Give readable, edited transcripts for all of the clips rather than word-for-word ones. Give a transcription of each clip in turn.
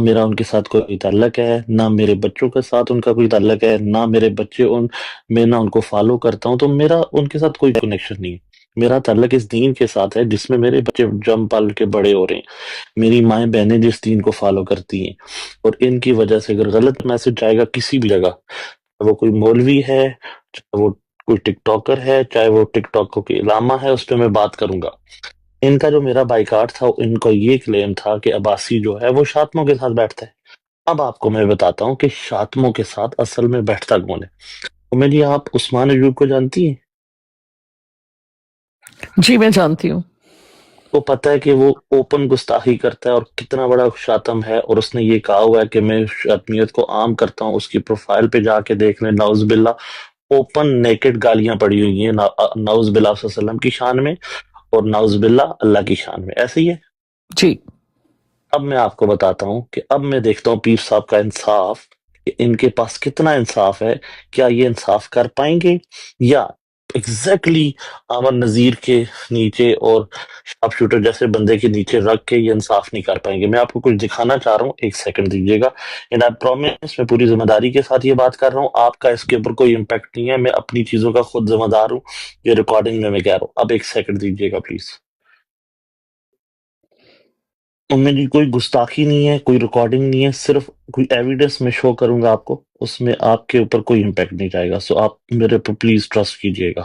میرا ان کے ساتھ کوئی تعلق ہے، نہ میرے بچوں کے ساتھ ان کا کوئی تعلق ہے، نہ میرے بچے میں نہ ان کو فالو کرتا ہوں، تو میرا ان کے ساتھ کوئی کنیکشن نہیں ہے۔ میرا تعلق اس دین کے ساتھ ہے جس میں میرے بچے جم پل کے بڑے ہو رہے ہیں، میری مائیں بہنیں جس دین کو فالو کرتی ہیں، اور ان کی وجہ سے اگر غلط میسج جائے گا کسی بھی جگہ، وہ کوئی مولوی ہے، چاہے وہ کوئی ٹک ٹاکر ہے، چاہے وہ ٹک ٹاک کو علامہ ہے، اس پہ میں بات کروں گا۔ ان کا جو میرا بائیکاٹ تھا، ان کا یہ کلیم تھا کہ عباسی جو ہے وہ شاطموں کے ساتھ بیٹھتا ہے۔ اب آپ کو میں بتاتا ہوں کہ شاطموں کے ساتھ اصل میں بیٹھتا کون ہے۔ میں جی، آپ عثمان ایوب کو جانتی ہیں؟ جی میں جانتی ہوں۔ کو پتہ ہے کہ وہ اوپن گستاخی کرتا ہے اور کتنا بڑا شاطم ہے، اور اس نے یہ کہا ہوا ہے کہ میں شاطمیت کو عام کرتا ہوں۔ اس کی پروفائل پہ جا کے دیکھ لیں، نعوذ باللہ اوپن نیکڈ گالیاں پڑی ہوئی ہیں، نعوذ باللہ صلی اللہ علیہ وسلم کی شان میں، اور نعوذ باللہ اللہ کی شان میں، ایسے ہی ہے۔ جی اب میں آپ کو بتاتا ہوں کہ اب میں دیکھتا ہوں پیر صاحب کا انصاف، کہ ان کے پاس کتنا انصاف ہے، کیا یہ انصاف کر پائیں گے، یا ایگزیکٹلی عامر نذیر کے نیچے اور شارپ شوٹر جیسے بندے کے نیچے رکھ کے یہ انصاف نہیں کر پائیں گے۔ میں آپ کو کچھ دکھانا چاہ رہا ہوں، ایک سیکنڈ دیجیے گا، اینڈ آئی پرومس میں پوری ذمہ داری کے ساتھ یہ بات کر رہا ہوں، آپ کا اس کے اوپر کوئی امپیکٹ نہیں ہے، میں اپنی چیزوں کا خود ذمہ دار ہوں، یہ ریکارڈنگ میں کہہ رہا ہوں۔ اب ایک سیکنڈ دیجیے گا پلیز۔ ان میں کوئی گستاخی نہیں ہے، کوئی ریکارڈنگ نہیں ہے، صرف کوئی ایویڈنس میں شو کروں گا آپ کو، اس میں آپ کے اوپر کوئی امپیکٹ نہیں جائے گا، سو آپ میرے پر پلیز ٹرسٹ کیجیے گا۔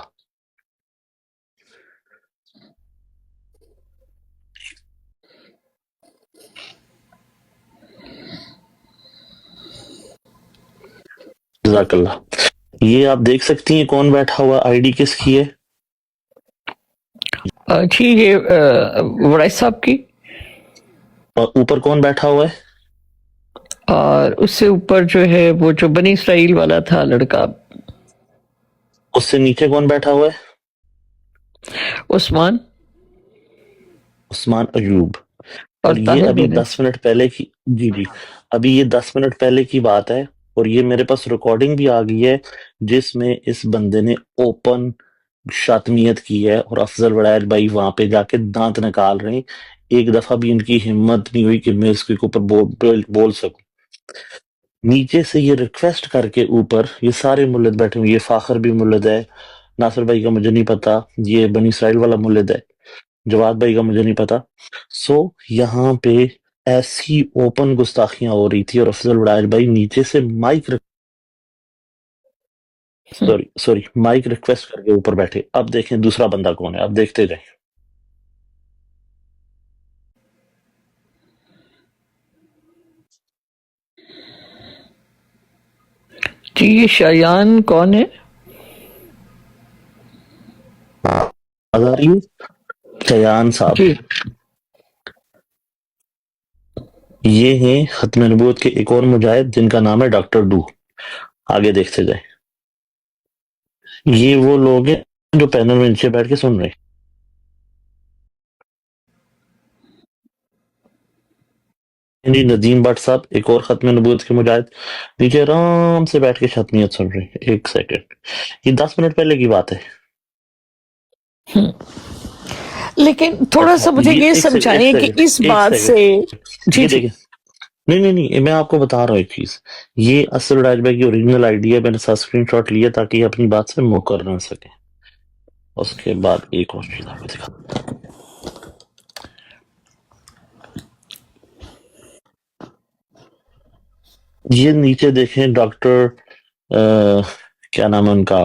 جزاک اللہ۔ یہ آپ دیکھ سکتی ہیں کون بیٹھا ہوا، آئی ڈی کس کی ہے؟ جی یہ وڑائی صاحب کی، اور اوپر کون بیٹھا ہوا ہے؟ اور اس سے اوپر جو ہے وہ جو بنی اسرائیل والا تھا لڑکا اس سے نیچے کون بیٹھا ہوا ہے؟ عثمان، عثمان ایوب۔ اور اور یہ طاہر ابھی بن 10 منٹ پہلے کی، جی ابھی یہ 10 منٹ پہلے کی بات ہے، اور یہ میرے پاس ریکارڈنگ بھی آ گئی ہے جس میں اس بندے نے اوپن شاطمیت کی ہے، اور افضل وڑائل بھائی وہاں پہ جا کے دانت نکال رہے ہیں۔ ایک دفعہ بھی ان کی ہمت نہیں ہوئی کہ میں اس کے اوپر بول سکوں۔ نیچے سے یہ ریکویسٹ کر کے اوپر یہ سارے ملت بیٹھے ہوئے، یہ فاخر بھی ملت ہے، ناصر بھائی کا مجھے نہیں پتا، یہ بنی اسرائیل والا ملت ہے، جواد بھائی کا مجھے نہیں پتا۔ سو یہاں پہ ایسی اوپن گستاخیاں ہو رہی تھی، اور افضل وڑائل بھائی نیچے سے مائک ریکویسٹ کر کے اوپر بیٹھے۔ اب دیکھیں دوسرا بندہ کون ہے، اب دیکھتے جائیں۔ جی یہ شایان کون ہے؟ شیان صاحب جی یہ ہیں ختم نبوت کے ایک اور مجاہد جن کا نام ہے ڈاکٹر ڈو۔ آگے دیکھتے جائیں۔ یہ وہ لوگ ہیں جو پینل میں نیچے بیٹھ کے سن رہے ہیں۔ جی ندیم بٹ صاحب ایک اور ختم نبوت کے مجاہد نیچے آرام سے بیٹھ کے ختمیت سن رہے ہیں۔ ایک سیکنڈ، یہ 10 منٹ پہلے کی بات ہے۔ لیکن تھوڑا اچھا سا مجھے یہ ایک سیکنڈ ایک سمجھائیں کہ سیکنڈ اس ایک بات سے سیکنڈ جی یہ جی دیکھیں، نہیں میں آپ کو بتا رہا ہوں ایک چیز، یہ اصل راج بھائی کی اوریجنل آئی ڈی ہے، میں نے ساتھ اسکرین شاٹ لیا تاکہ یہ اپنی بات سے مکر نہ سکے۔ اس کے بعد ایک اور چیز آپ کو دکھا، یہ نیچے دیکھیں ڈاکٹر کیا نام ہے ان کا،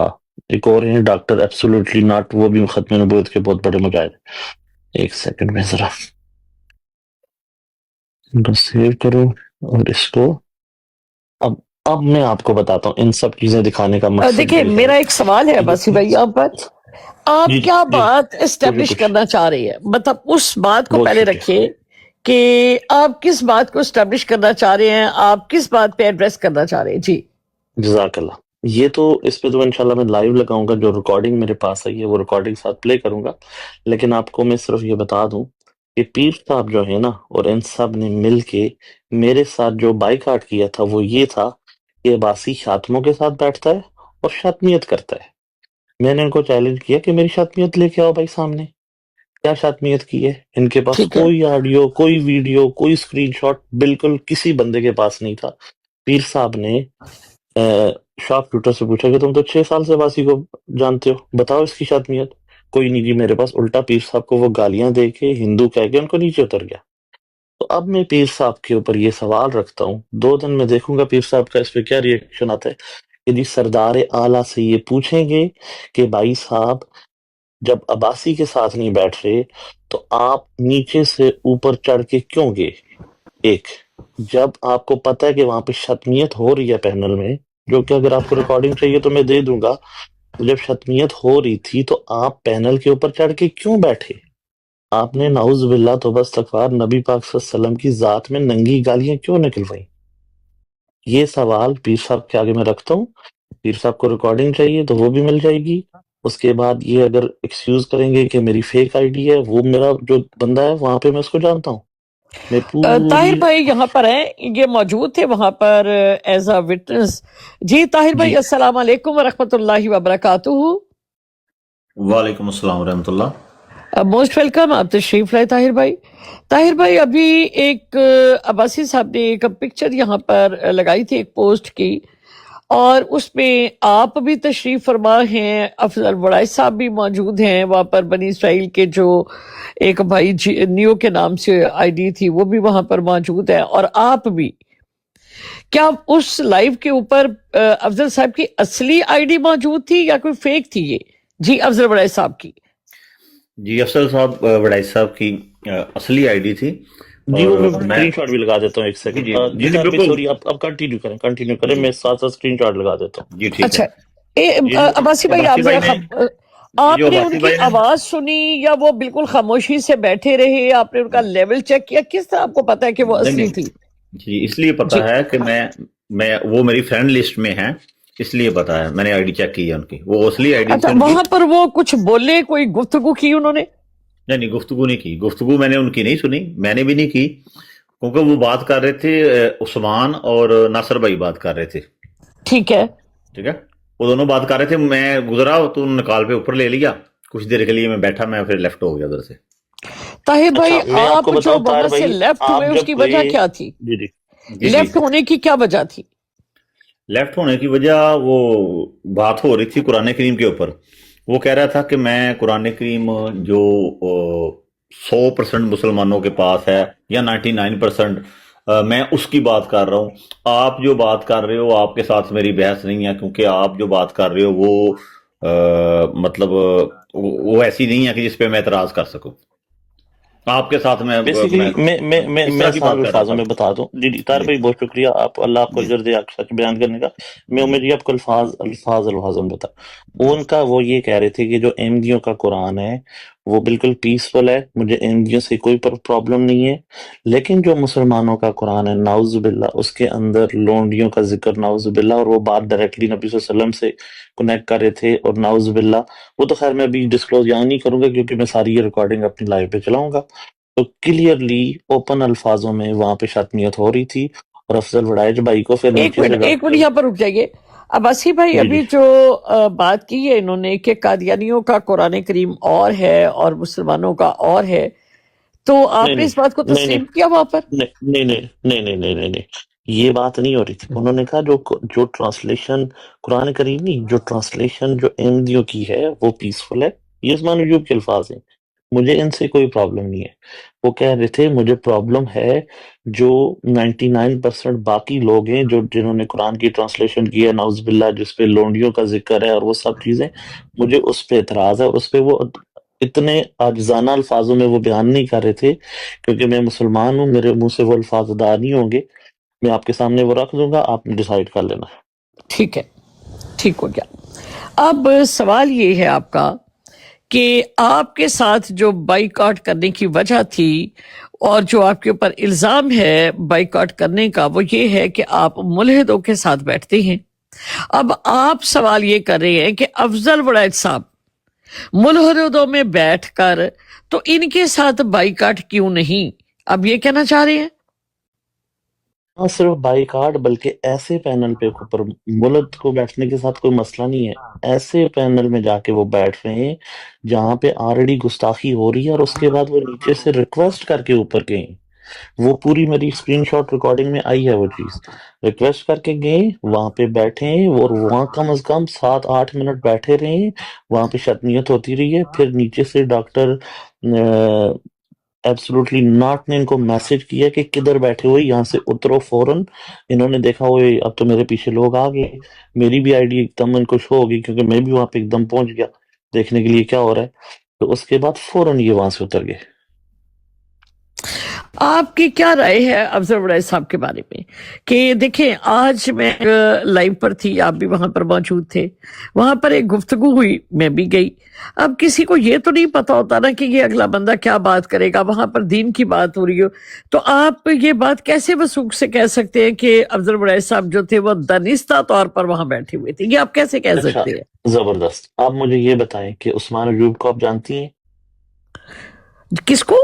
ایک اور ہیں ڈاکٹر ایبسولوٹلی ناٹ، وہ بھی ختم نبوت کے بہت بڑے مجاہد ہیں۔ ایک سیکنڈ میں ذرا سیو کروں اور اس کو، اب میں آپ کو بتاتا ہوں ان سب چیزیں دکھانے کا مقصد دیکھیں یہ ہے۔ میرا ایک سوال ہے عباسی بھائی آپ پر، آپ جی کیا جی بات پوچھیں اسٹیبلش پوچھیں، کرنا چاہ رہی ہے؟ مطلب اس بات کو بہت پہلے شکریہ، رکھیے کہ آپ کس بات کو اسٹیبلش کرنا چاہ رہے ہیں، آپ کس بات پہ ایڈریس کرنا چاہ رہے ہیں؟ جی جزاک اللہ۔ یہ تو اس پہ تو انشاءاللہ میں لائیو لگاؤں گا، جو ریکارڈنگ میرے پاس آئی ہے وہ ریکارڈنگ ساتھ پلے کروں گا، لیکن آپ کو میں صرف یہ بتا دوں کہ پیر صاحب جو ہے نا، اور ان سب نے مل کے میرے ساتھ جو بائیکاٹ کیا تھا وہ یہ تھا کہ عباسی شاطموں کے ساتھ بیٹھتا ہے اور شاطمیت کرتا ہے۔ میں نے ان کو چیلنج کیا کہ میری شاطمیت لے کے آؤ بھائی سامنے، کیا شاتمیت کی ہے؟ ان کے پاس ٹھیک ہے. کوئی آڈیو، کوئی ویڈیو، کوئی اسکرین شاٹ بالکل کسی بندے کے پاس نہیں تھا. پیر صاحب نے شاپ شوٹر سے پوچھا کہ تم تو 6 سال سے باسی کو جانتے ہو، بتاؤ اس کی شاتمیت. کوئی نہیں جی میرے پاس. الٹا پیر صاحب کو وہ گالیاں دے کے ہندو کہہ کے ان کو نیچے اتر گیا. تو اب میں پیر صاحب کے اوپر یہ سوال رکھتا ہوں، 2 دن میں دیکھوں گا پیر صاحب کا اس پہ کیا ریئیکشن آتا ہے. کہ جی سردار اعلیٰ سے یہ پوچھیں گے کہ بھائی صاحب جب عباسی کے ساتھ نہیں بیٹھ رہے تو آپ نیچے سے اوپر چڑھ کے کیوں گئے؟ ایک، جب آپ کو پتہ ہے کہ وہاں پہ شتمیت ہو رہی ہے پینل میں، جو کہ اگر آپ کو ریکارڈنگ چاہیے تو میں دے دوں گا، جب شتمیت ہو رہی تھی تو آپ پینل کے اوپر چڑھ کے کیوں بیٹھے؟ آپ نے نعوذ باللہ توبہ استغفار نبی پاک صلی اللہ علیہ وسلم کی ذات میں ننگی گالیاں کیوں نکلوائیں؟ یہ سوال پیر صاحب کے آگے میں رکھتا ہوں. پیر صاحب کو ریکارڈنگ چاہیے تو وہ بھی مل جائے گی. اس کے بعد یہ اگر ایکسکیوز کریں گے کہ میری فیک آئی ڈی ہے، وہ میرا جو بندہ ہے وہاں پہ میں اس کو جانتا ہوں. میں طاہر پوری بھائی یہاں پر ہیں، یہ موجود تھے وہاں پر ایز اے وٹنس. جی طاہر جی بھائی السلام علیکم ورحمۃ اللہ وبرکاتہ. وعلیکم السلام ورحمۃ اللہ. موسٹ ویلکم، آپ تشریف لائے طاہر بھائی. طاہر بھائی ابھی ایک عباسی صاحب نے ایک پکچر یہاں پر لگائی تھی ایک پوسٹ کی، اور اس میں آپ بھی تشریف فرما ہیں، افضل وڑائی صاحب بھی موجود ہیں وہاں پر. بنی اسرائیل کے جو ایک بھائی نیو کے نام سے آئی ڈی تھی وہ بھی وہاں پر موجود ہے، اور آپ بھی. کیا اس لائیو کے اوپر افضل صاحب کی اصلی آئی ڈی موجود تھی یا کوئی فیک تھی یہ؟ جی افضل وڑائی صاحب کی. جی افضل صاحب وڑائی صاحب کی اصلی آئی ڈی تھی. جی وہ اور میں میں اسکرین شاٹ بھی لگا دیتا ہوں. ایک جی سیکنڈ جی جی جی طاہر بھائی بالکل. سوری، آپ کنٹینیو کریں، جی میں ساتھ ساتھ اسکرین شاٹ لگا دیتا ہوں. جی ٹھیک اچھا ہے. یہ جو عباسی بھائی آپ عباسی ذرا بھائی نے آپ نے ان کی آواز سنی یا وہ بالکل خاموشی سے بیٹھے رہے؟ آپ نے ان کا لیول چیک کیا؟ کس طرح آپ کو پتا ہے کہ وہ اصلی تھی؟ جی اس لیے پتا جی ہے کہ میں وہ میری فرینڈ لسٹ میں ہیں، اس لیے پتا ہے. میں نے آئی ڈی چیک کی ہے ان کی، وہ اصلی آئی ڈی اچھا، تھی ان کی. وہاں پر وہ کچھ بولے، کوئی گفتگو کی انہوں نے؟ نہیں گفتگو نہیں کی. گفتگو میں نے ان کی نہیں سنی، میں نے بھی نہیں کی، کیونکہ وہ بات کر رہے تھے، عثمان اور ناصر بھائی بات کر رہے تھے. ٹھیک ہے. ٹھیک ہے، وہ دونوں بات کر رہے تھے. میں گزرا تو انہوں نے کال پہ اوپر لے لیا، کچھ دیر کے لیے میں بیٹھا، میں پھر لیفٹ ہو گیا ادھر سے. طاہر بھائی اچھا میں آپ آپ کو جو بتاؤں طاہر وہاں سے بھائی، لیفٹ آپ ہوئے اس جب کی وجہ کوئی کیا تھی؟ جی جی جی لیفٹ ہونے کی کیا وجہ تھی؟ لیفٹ ہونے کی وجہ وہ بات ہو رہی تھی قرآن کریم کے اوپر. وہ کہہ رہا تھا کہ میں قرآن کریم جو 100% مسلمانوں کے پاس ہے یا 99%، میں اس کی بات کر رہا ہوں. آپ جو بات کر رہے ہو آپ کے ساتھ میری بحث نہیں ہے، کیونکہ آپ جو بات کر رہے ہو وہ مطلب وہ ایسی نہیں ہے کہ جس پہ میں اعتراض کر سکوں. آپ کے ساتھ میں بیسیکلی اس میں طرح کی آسان بات کر رہا الفاظوں تھا. میں بتا دوں. جی جی طاہر جی بھائی بہت شکریہ، اللہ آپ کو جی اجر دے آپ سچ بیان کرنے کا. میں جی امید جی آپ کو الفاظ میں بتا. جی ان کا وہ یہ کہہ رہے تھے کہ جو احمدیوں کا قرآن ہے وہ بالکل پیسفل ہے، مجھے احمدیوں سے کوئی پرابلم نہیں ہے، لیکن جو مسلمانوں کا قرآن ہے نعوذ باللہ اس کے اندر لونڈیوں کا ذکر نعوذ باللہ، اور وہ بات ڈائریکٹلی نبی صلی اللہ علیہ وسلم سے کنیکٹ کر رہے تھے، اور نعوذ باللہ وہ تو خیر میں ابھی ڈسکلوز یہاں نہیں کروں گا کیونکہ میں ساری یہ ریکارڈنگ اپنی لائف پہ چلاؤں گا. تو کلیئرلی اوپن الفاظوں میں وہاں پہ شتمیت ہو رہی تھی، اور افضل وڑائج بھائی کو پھر ایک نیچے سے منٹ یہاں پر رک جائیے. عباسی بھائی جی جی ابھی جو بات کی ہے انہوں نے کہ قادیانیوں کا قرآن کریم اور ہے اور مسلمانوں کا اور ہے، تو آپ نہیں نے نہیں اس بات کو نہیں نہیں تسلیم کیا وہاں پر؟ نہیں نہیں نہیں نہیں نہیں نہیں نہیں یہ بات نہیں ہو رہی تھی. انہوں نے کہا جو ٹرانسلیشن قرآن کریم نہیں، جو ٹرانسلیشن جو احمدیوں کی ہے وہ پیسفل ہے. یہ عثمان ایوب کے الفاظ ہیں، مجھے ان سے کوئی پرابلم نہیں ہے. وہ کہہ رہے تھے مجھے پرابلم ہے جو 99% باقی لوگ ہیں جنہوں نے قرآن کی ٹرانسلیشن کی ہے نعوذ باللہ، جس پہ لونڈیوں کا ذکر ہے اور وہ سب چیزیں، مجھے اس پہ اعتراض ہے. اور اس پہ وہ اتنے عاجزانہ الفاظوں میں وہ بیان نہیں کر رہے تھے کیونکہ میں مسلمان ہوں، میرے منہ سے وہ الفاظ ادا نہیں ہوں گے. میں آپ کے سامنے وہ رکھ دوں گا، آپ نے ڈیسائیڈ کر لینا. ٹھیک ہے، ٹھیک ہو گیا. اب سوال یہ ہے آپ کا کہ آپ کے ساتھ جو بائیک آؤٹ کرنے کی وجہ تھی اور جو آپ کے اوپر الزام ہے بائیک آؤٹ کرنے کا، وہ یہ ہے کہ آپ ملحدوں کے ساتھ بیٹھتے ہیں. اب آپ سوال یہ کر رہے ہیں کہ افضل وڑائج صاحب ملحدوں میں بیٹھ کر تو ان کے ساتھ بائیکاٹ کیوں نہیں؟ اب یہ کہنا چاہ رہے ہیں؟ نہ صرف بائی کارڈ بلکہ ایسے پینل پہ اوپر ملک کو بیٹھنے کے ساتھ کوئی مسئلہ نہیں ہے، ایسے پینل میں جا کے وہ بیٹھ رہے ہیں جہاں پہ آلریڈی گستاخی ہو رہی ہے، اور اس کے بعد وہ نیچے سے ریکویسٹ کر کے اوپر گئے ہیں۔ وہ پوری میری اسکرین شاٹ ریکارڈنگ میں آئی ہے، وہ چیز ریکویسٹ کر کے گئے، وہاں پہ بیٹھے ہیں اور وہاں کم از کم 7-8 منٹ بیٹھے رہے ہیں، وہاں پہ شتمیت ہوتی رہی ہے۔ پھر نیچے سے ڈاکٹر ایبسولوٹلی ناٹ نے ان کو میسج کیا کہ کدھر بیٹھے ہوئے، یہاں سے اترو فوراً۔ انہوں نے دیکھا ہوئے اب تو میرے پیچھے لوگ آ گئے، میری بھی آئی ڈی ایک دم ان کو شو ہو گئی، کیونکہ میں بھی وہاں پہ ایک دم پہنچ گیا دیکھنے کے لیے کیا ہو رہا ہے۔ تو اس کے بعد فوراً یہ وہاں سے اتر گئے۔ آپ کی کیا رائے ہے افضل وڑائی صاحب کے بارے میں؟ کہ دیکھیں آج میں لائیو پر تھی، آپ بھی وہاں پر موجود تھے، وہاں پر ایک گفتگو ہوئی، میں بھی گئی۔ اب کسی کو یہ تو نہیں پتا ہوتا نا کہ یہ اگلا بندہ کیا بات کرے گا، وہاں پر دین کی بات ہو رہی ہو، تو آپ یہ بات کیسے وثوق سے کہہ سکتے ہیں کہ افضل وڑائی صاحب جو تھے وہ دانستہ طور پر وہاں بیٹھے ہوئے تھے؟ یہ آپ کیسے کہہ اچھا، سکتے ہیں؟ زبردست۔ آپ مجھے یہ بتائیں کہ عثمان ایوب کو آپ جانتی ہیں؟ کس کو؟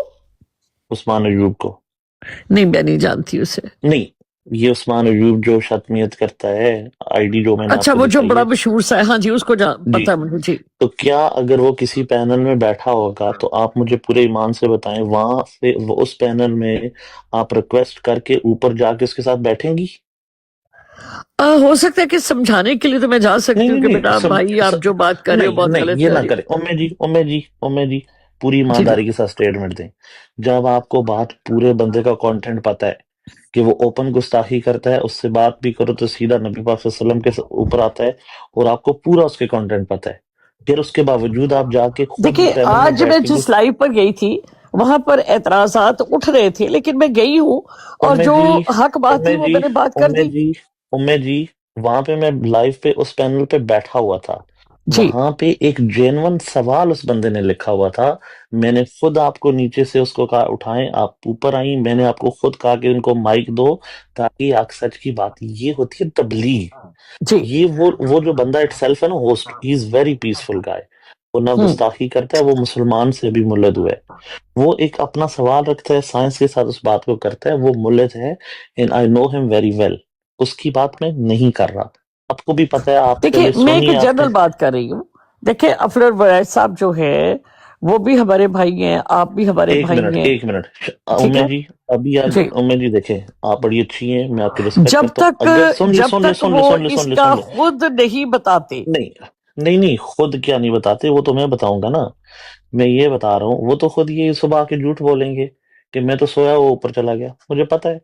عثمان ایوب کو؟ نہیں، میں نہیں جانتی اسے۔ نہیں، یہ عثمان ایوب جو شتمیت کرتا ہے، آئی ڈی جو میں نے آپ اچھا، کو وہ جو دکھائی بڑا ہے، مشہور سا ہے، ہاں جی، اس کو جی، پتا ہے مجھے، جی۔ تو کیا اگر وہ کسی پینل میں بیٹھا ہوگا تو آپ مجھے پورے ایمان سے بتائیں وہاں سے وہ اس پینل میں آپ ریکویسٹ کر کے اوپر جا کے اس کے ساتھ بیٹھیں گی؟ ہو سکتا ہے کہ سمجھانے کے لیے تو میں جا نہیں سکتی ہوں نہیں کہ نہیں بیٹا بھائی آپ جو بات کر رہے ہو نہیں بہت نہیں، غلط یہ کر نہ رہے کریں امے جی پوری ہو۔ جی جی ایمانداری کے ساتھ اسٹیٹمنٹ دیں۔ جب آپ کو بات پورے بندے کا کانٹینٹ پتا ہے کہ وہ اوپن گستاخی کرتا ہے، اس سے بات بھی کرو تو سیدھا نبی پاک صلی اللہ علیہ وسلم کے اوپر آتا ہے، اور آپ کو پورا اس کے کانٹینٹ پتا ہے، پھر اس کے باوجود آپ جا کے خود دیکھیں، پینل میں آج میں بیٹھ کے جس لائیو پر گئی تھی وہاں پر اعتراضات اٹھ رہے تھے، لیکن میں گئی ہوں اور امے جو جی حق بات تھی امے وہ جی میں نے بات کر امے دی۔ جی امے جی وہاں پہ میں لائیو پہ اس پینل پہ بیٹھا ہوا تھا، جی وہاں پہ ایک جینون سوال اس بندے نے لکھا ہوا تھا، میں نے خود آپ کو نیچے سے اس کو کہا اٹھائیں، آپ اوپر آئیں، میں نے آپ کو خود کہا کہ ان کو مائک دو تاکہ آگ سچ کی بات، یہ ہوتی ہے تبلیغ۔ جی۔ یہ وہ جو بندہ اٹ سیلف ہے نا host, he is very peaceful guy, وہ نہ ہوں گستاخی کرتا ہے، وہ مسلمان سے بھی ملد ہوا ہے، وہ ایک اپنا سوال رکھتا ہے، سائنس کے ساتھ اس بات کو کرتا ہے، وہ ملد ہے، and I know him very well۔ اس کی بات میں نہیں کر رہا، آپ کو بھی پتا ہے، آپ دیکھیں، پہلے میں ایک سنی ہے آپ نے۔ جنرل بات کر رہی ہوں۔ دیکھیں، افضل وڑائی صاحب جو ہے وہ بھی ہمارے بھائی ہیں، آپ بھی ہمارے بھائی ہیں، ایک منٹ ٹھیک امے ہے؟ جی، ابھی جی۔ امے جی دیکھیں، آپ بڑی اچھی ہیں، میں آپ کی ریسپیکٹ جب کرتا ہوں، تک اگر سن لے جب سن لے تک سن لے وہ سن لے اس سن لے کا سن لے خود نہیں بتاتے۔ نہیں نہیں نہیں، خود کیا نہیں بتاتے، وہ تو میں بتاؤں گا نا، میں یہ بتا رہا ہوں، وہ تو خود یہ صبح کے جھوٹ بولیں گے کہ میں تو سویا وہ اوپر چلا گیا، مجھے پتا ہے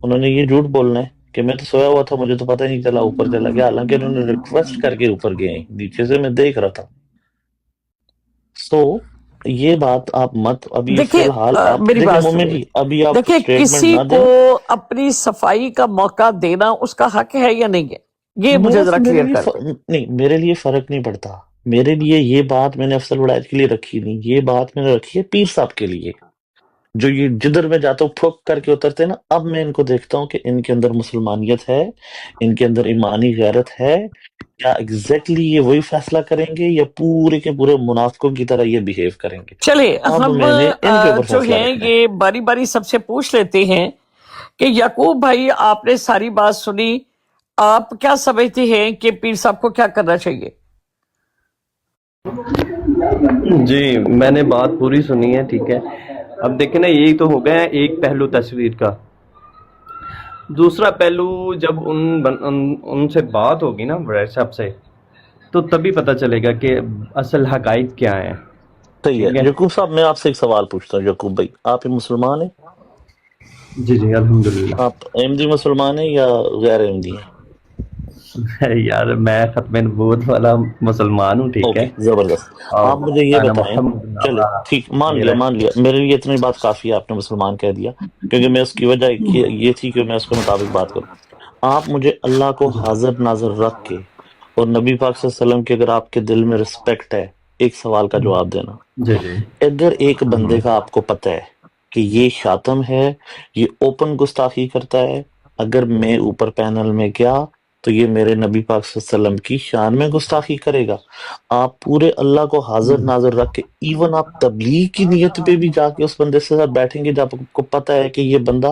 انہوں نے یہ جھوٹ بولنا ہے کہ میں تو سویا ہوا تھا، مجھے تو پتہ ہی نہیں چلا اوپر چلا گیا، حالانکہ انہوں نے ریکویسٹ کر کے اوپر گئے ہیں، نیچے سے میں دیکھ رہا تھا۔ سو یہ بات آپ مت ابھی فی دیکھیں، الحال آپ میری دیکھیں بات مومن سنیں۔ جی، ابھی آپ دیکھیں، اسٹیٹمنٹ کسی نہ کو دیں۔ اپنی صفائی کا موقع دینا اس کا حق ہے یا نہیں ہے، یہ مجھے ذرا میرے کلیئر لیے کر دیں۔ نہیں، میرے لیے فرق نہیں پڑتا، میرے لیے یہ بات میں نے افضل ولایت کے لیے رکھی نہیں، یہ بات میں نے رکھی ہے پیر صاحب کے لیے، جو یہ جدھر میں جاتا ہوں پھک کر کے اترتے ہیں نا، اب میں ان کو دیکھتا ہوں کہ ان کے اندر مسلمانیت ہے، ان کے اندر ایمانی غیرت ہے، کیا ایگزیکٹلی یہ وہی فیصلہ کریں گے یا پورے کے پورے منافقوں کی طرح یہ بہیو کریں گے؟ چلے اب ہم میں نے ان کے اوپر جو فیصلہ ہیں رکھنا ہے۔ یہ باری باری سب سے پوچھ لیتے ہیں کہ یعقوب بھائی، آپ نے ساری بات سنی، آپ کیا سمجھتے ہیں کہ پیر صاحب کو کیا کرنا چاہیے؟ جی، میں نے بات پوری سنی ہے، ٹھیک ہے۔ اب دیکھیں نا، یہی تو ہو گیا ہے ایک پہلو تصویر کا۔ دوسرا پہلو جب ان سے بات ہوگی نا وڑائی صاحب سے، تو تبھی پتہ چلے گا کہ اصل حقائق کیا ہیں، صحیح ٹھیک ہے ہے۔ یعقوب صاحب، میں آپ سے ایک سوال پوچھتا ہوں، یعقوب بھائی آپ مسلمان ہیں؟ جی جی، الحمدللہ۔ آپ احمدی مسلمان ہیں یا غیر احمدی ہیں؟ یار میں ختم نبوت والا مسلمان ہوں، ٹھیک ہے۔ اوکے، زبردست۔ اور آپ مجھے یہ انا بتائیں، محمد چلے ٹھیک، مان میرا لیا میرے لیے اتنی بات کافی ہے، آپ نے مسلمان کہہ دیا، کیونکہ میں اس کی وجہ یہ تھی کہ میں اس کے مطابق بات کروں۔ آپ مجھے اللہ کو حاضر ناظر رکھ کے اور نبی پاک صلی اللہ علیہ وسلم کے اگر آپ کے دل میں رسپیکٹ ہے، ایک سوال کا جواب دینا۔ جی جی۔ اگر ایک بندے کا آپ کو پتہ ہے کہ یہ شاتم ہے، یہ اوپن گستاخی کرتا ہے، اگر میں اوپر پینل میں گیا تو یہ میرے نبی پاک صلی اللہ علیہ وسلم کی شان میں گستاخی کرے گا، آپ پورے اللہ کو حاضر ناظر رکھ کے ایون آپ تبلیغ کی نیت پہ بھی جا کے اس بندے سے ساتھ بیٹھیں گے جب آپ کو پتہ ہے کہ یہ بندہ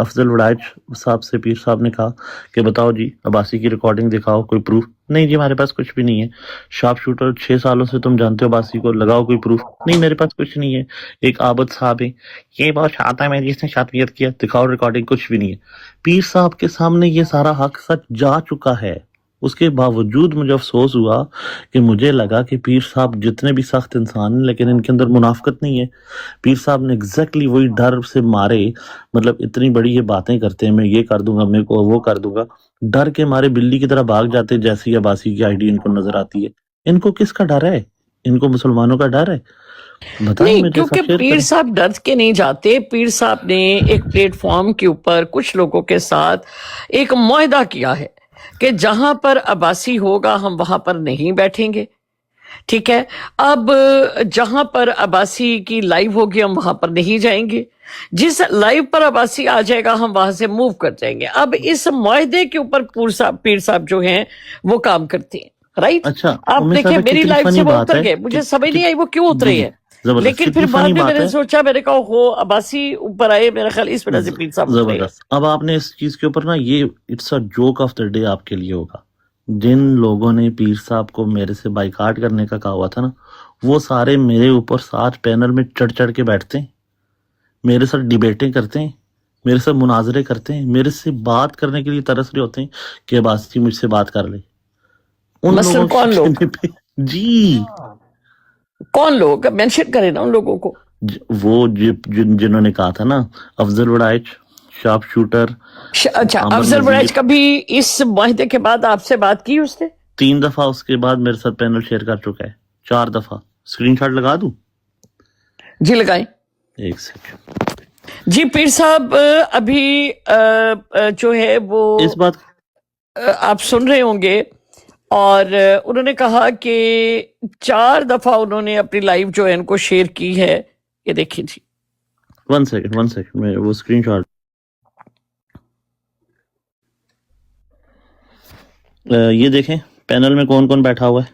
افضل وڑائچ صاحب سے پیر صاحب نے کہا کہ بتاؤ جی عباسی کی ریکارڈنگ دکھاؤ، کوئی پروف؟ نہیں جی ہمارے پاس کچھ بھی نہیں ہے. شارپ شوٹر 6 سالوں سے تم جانتے ہو عباسی کو، لگاؤ کوئی پروف. نہیں میرے پاس کچھ نہیں ہے. ایک عابد صاحب ہے، یہ بہت شاطر ہے میں جس نے شاطریت کیا، دکھاؤ ریکارڈنگ، کچھ بھی نہیں ہے. پیر صاحب کے سامنے یہ سارا حق سچ جا چکا ہے. اس کے باوجود مجھے افسوس ہوا کہ مجھے لگا کہ پیر صاحب جتنے بھی سخت انسان ہیں لیکن ان کے اندر منافقت نہیں ہے. پیر صاحب نے ایگزیکٹلی وہی ڈر سے مارے، مطلب اتنی بڑی یہ باتیں کرتے ہیں، میں یہ کر دوں گا، میں کو وہ کر دوں گا، ڈر کے مارے بلی کی طرح بھاگ جاتے جیسے ہی عباسی کی آئی ڈی ان کو نظر آتی ہے. ان کو کس کا ڈر ہے؟ ان کو مسلمانوں کا ڈر ہے؟ بتائیں نہیں، میرے کیونکہ ساتھ شیئر پیر کریں. صاحب ڈر کے نہیں جاتے. پیر صاحب نے ایک پلیٹ فارم کے اوپر کچھ لوگوں کے ساتھ ایک معاہدہ کیا ہے کہ جہاں پر عباسی ہوگا ہم وہاں پر نہیں بیٹھیں گے. ٹھیک ہے، اب جہاں پر عباسی کی لائیو ہوگی ہم وہاں پر نہیں جائیں گے، جس لائیو پر عباسی آ جائے گا ہم وہاں سے موو کر جائیں گے. اب اس معاہدے کے اوپر پیر صاحب جو ہیں وہ کام کرتے ہیں، رائٹ؟ اچھا آپ ام دیکھیں صاحبہ میری کتنی لائف سے فنی وہ بات اتر ہے گئے، مجھے سمجھ نہیں آئی وہ کیوں جی اترے جی ہیں. زبردست، لیکن پھر کتنی بعد فنی میں میں بات نے ہے. سوچا، میں نے کہا ہو عباسی اوپر آئے، میرا خیال اس وجہ سے پیر صاحب اترے ہیں. زبردست. اب آپ نے اس چیز کے اوپر نا، یہ it's a joke of the day آپ کے لیے ہوگا. جن لوگوں نے پیر صاحب کو میرے سے بائیکاٹ کرنے کا کہا ہوا تھا نا، وہ سارے میرے اوپر ساتھ پینل میں چڑھ چڑھ کے بیٹھتے ہیں، میرے ساتھ ڈیبیٹیں کرتے ہیں، میرے ساتھ مناظرے کرتے ہیں، میرے سے بات کرنے کے لیے ترس رہے ہوتے ہیں کہ عباسی مجھ سے بات کر لے. ان مثلاً لوگوں کون کے لوگ کہنے پہ جی کون لوگ مینشن کریں نا ان لوگوں کو. وہ جنہوں نے کہا تھا نا، افضل وڑائچ، شارپ شوٹر، اچھا، عامر افضل نذیر. وڑائچ کبھی اس معاہدے کے بعد آپ سے بات کی اس نے؟ 3 دفعہ اس کے بعد میرے ساتھ پینل شیئر کر چکا ہے، 4 دفعہ. اسکرین شاٹ لگا دوں؟ جی لگائیں. ایک سیکنڈ. جی پیر صاحب ابھی جو ہے وہ اس بات آپ سن رہے ہوں گے، اور انہوں نے کہا کہ 4 دفعہ انہوں نے اپنی لائف جو ہے ان کو شیئر کی ہے. یہ دیکھیں جی. 1 سیکنڈ میں وہ اسکرین شاٹ یہ دیکھیں پینل میں کون کون بیٹھا ہوا ہے.